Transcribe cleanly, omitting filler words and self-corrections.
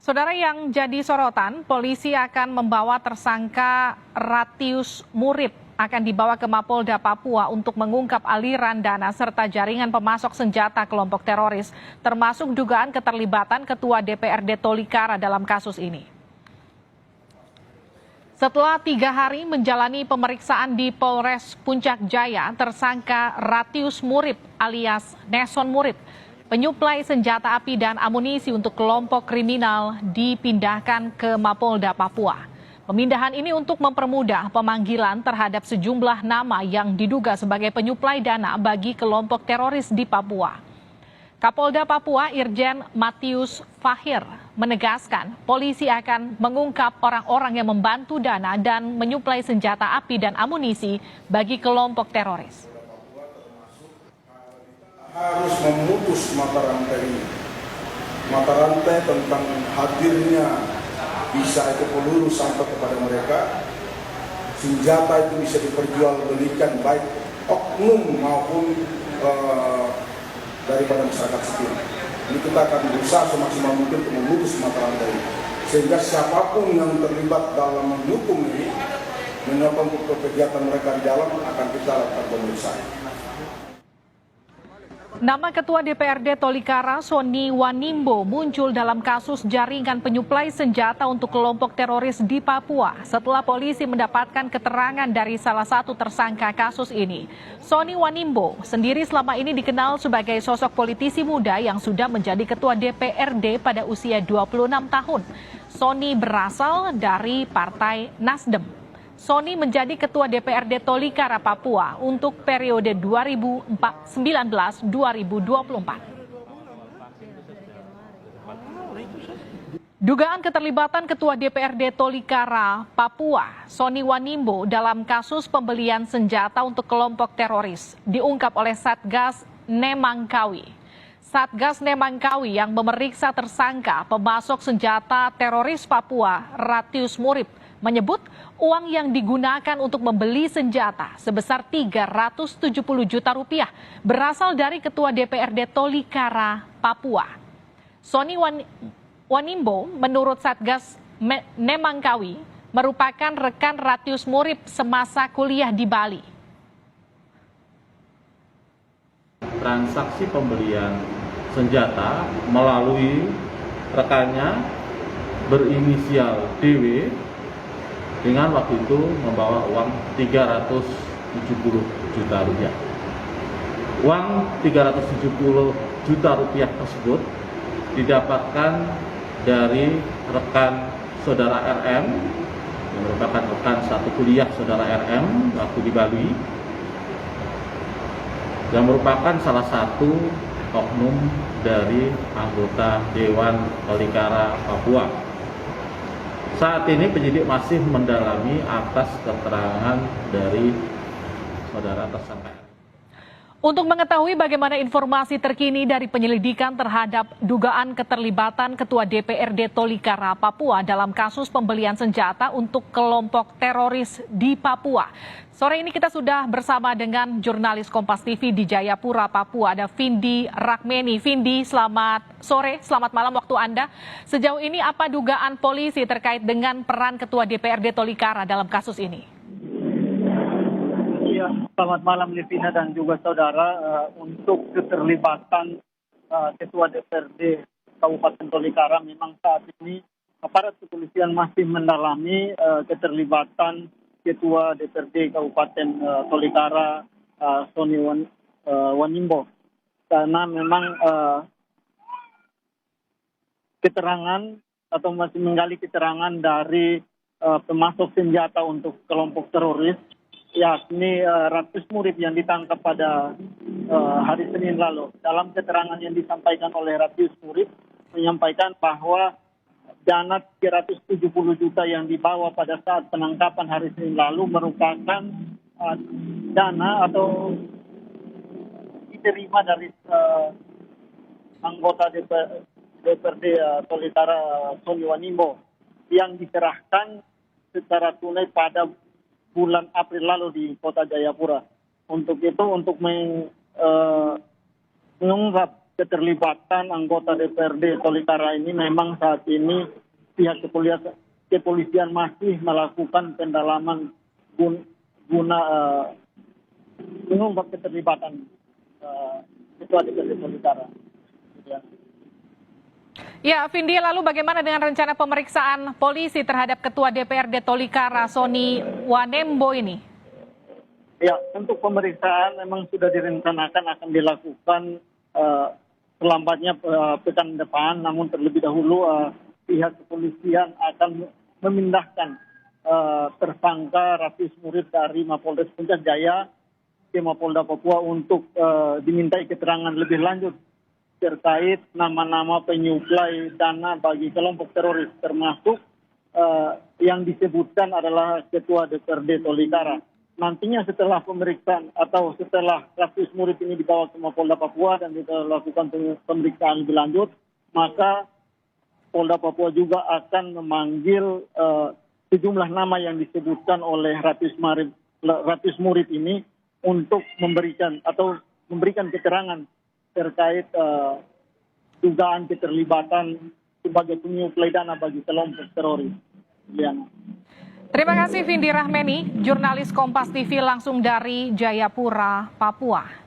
Saudara, yang jadi sorotan, polisi akan membawa tersangka Ratius Murib akan dibawa ke Mapolda Papua untuk mengungkap aliran dana serta jaringan pemasok senjata kelompok teroris, termasuk dugaan keterlibatan Ketua DPRD Tolikara dalam kasus ini. Setelah 3 hari menjalani pemeriksaan di Polres Puncak Jaya, tersangka Ratius Murib alias Neson Murib, penyuplai senjata api dan amunisi untuk kelompok kriminal, dipindahkan ke Mapolda Papua. Pemindahan ini untuk mempermudah pemanggilan terhadap sejumlah nama yang diduga sebagai penyuplai dana bagi kelompok teroris di Papua. Kapolda Papua Irjen Matius Fahir menegaskan polisi akan mengungkap orang-orang yang membantu dana dan menyuplai senjata api dan amunisi bagi kelompok teroris. Harus memutus mata rantai ini. Mata rantai tentang hadirnya bisa itu peluru sampai kepada mereka. Senjata itu bisa diperjualbelikan baik oknum maupun daripada masyarakat sipil. Ini kita akan berusaha semaksimal mungkin untuk memutus mata rantai ini. Sehingga siapapun yang terlibat dalam mendukung ini, menyokong kegiatan mereka di dalam akan kita lakukan pemeriksaan. Nama Ketua DPRD Tolikara Sony Wanimbo muncul dalam kasus jaringan penyuplai senjata untuk kelompok teroris di Papua setelah polisi mendapatkan keterangan dari salah satu tersangka kasus ini. Sony Wanimbo sendiri selama ini dikenal sebagai sosok politisi muda yang sudah menjadi Ketua DPRD pada usia 26 tahun. Sony berasal dari Partai Nasdem. Sony menjadi Ketua DPRD Tolikara Papua untuk periode 2019-2024. Dugaan keterlibatan Ketua DPRD Tolikara Papua, Sony Wanimbo, dalam kasus pembelian senjata untuk kelompok teroris diungkap oleh Satgas Nemangkawi. Satgas Nemangkawi yang memeriksa tersangka pemasok senjata teroris Papua, Ratius Murib, menyebut uang yang digunakan untuk membeli senjata sebesar 370 juta rupiah berasal dari Ketua DPRD Tolikara Papua. Sony Wanimbo menurut Satgas Nemangkawi merupakan rekan Ratius Murib semasa kuliah di Bali. Transaksi pembelian senjata melalui rekannya berinisial DW dengan waktu itu membawa uang 370 juta rupiah. Uang 370 juta rupiah tersebut didapatkan dari rekan saudara RM, yang merupakan rekan satu kuliah saudara RM waktu di Bali, yang merupakan salah satu oknum dari anggota Dewan Tolikara Papua. Saat ini penyidik masih mendalami atas keterangan dari saudara tersangka. Untuk mengetahui bagaimana informasi terkini dari penyelidikan terhadap dugaan keterlibatan Ketua DPRD Tolikara Papua dalam kasus pembelian senjata untuk kelompok teroris di Papua. Sore ini kita sudah bersama dengan jurnalis Kompas TV di Jayapura, Papua. Ada Vindi Rakmeni. Vindi, selamat sore, selamat malam waktu Anda. Sejauh ini apa dugaan polisi terkait dengan peran Ketua DPRD Tolikara dalam kasus ini? Ya, selamat malam Livina dan juga saudara. Untuk keterlibatan Ketua DPRD Kabupaten Tolikara, memang saat ini aparat kepolisian masih mendalami keterlibatan Ketua DPRD Kabupaten Tolikara Sony Wanimbo, karena memang keterangan atau masih menggali keterangan dari pemasok senjata untuk kelompok teroris, yakni Ratius Murib yang ditangkap pada hari Senin lalu. Dalam keterangan yang disampaikan oleh Ratius Murib, menyampaikan bahwa dana 370 juta yang dibawa pada saat penangkapan hari Senin lalu merupakan dana atau diterima dari anggota DPRD Tolikara Sony Wanimbo yang diserahkan secara tunai pada bulan April lalu di Kota Jayapura. Untuk itu, untuk mengungkap keterlibatan anggota DPRD Tolikara ini memang saat ini pihak kepolisian masih melakukan pendalaman guna mengungkap keterlibatan ketua DPRD Tolikara. Ya, Vindi, lalu bagaimana dengan rencana pemeriksaan polisi terhadap Ketua DPRD Tolikara, Sony Wanembo ini? Ya, untuk pemeriksaan memang sudah direncanakan akan dilakukan selambatnya pekan depan, namun terlebih dahulu pihak kepolisian akan memindahkan tersangka Rafis Murid dari Mapolres Puncak Jaya ke Mapolda Papua untuk dimintai keterangan lebih lanjut terkait nama-nama penyuplai dana bagi kelompok teroris, termasuk yang disebutkan adalah Ketua DPRD Tolikara. Nantinya setelah pemeriksaan atau setelah Rafis Murid ini dibawa ke Mapolda Papua dan dilakukan pemeriksaan lebih lanjut, maka Polda Papua juga akan memanggil sejumlah nama yang disebutkan oleh Rafis Murid ini untuk memberikan keterangan terkait dugaan keterlibatan sebagai penyuplai dana bagi kelompok teroris. Liana. Terima kasih Vindi Rahmeni, jurnalis Kompas TV langsung dari Jayapura, Papua.